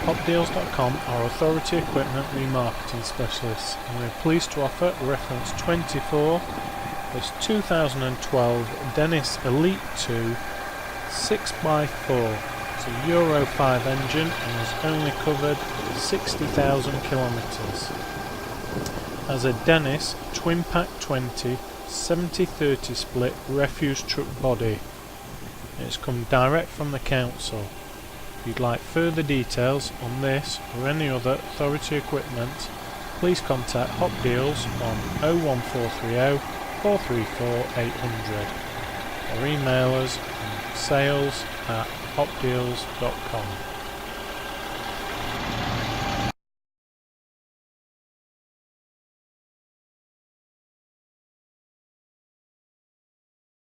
Hopdeals.com are authority equipment remarketing specialists, and we are pleased to offer reference 24 this 2012 Dennis Elite 2 6x4. It's a Euro 5 engine and has only covered 60,000 kilometres. Has a Dennis Twinpack 20 70/30 split refuse truck body. It's come direct from the council. If you'd like further details on this or any other authority equipment, please contact Hop Deals on 01430 434 800 or email us on sales@hopdeals.com.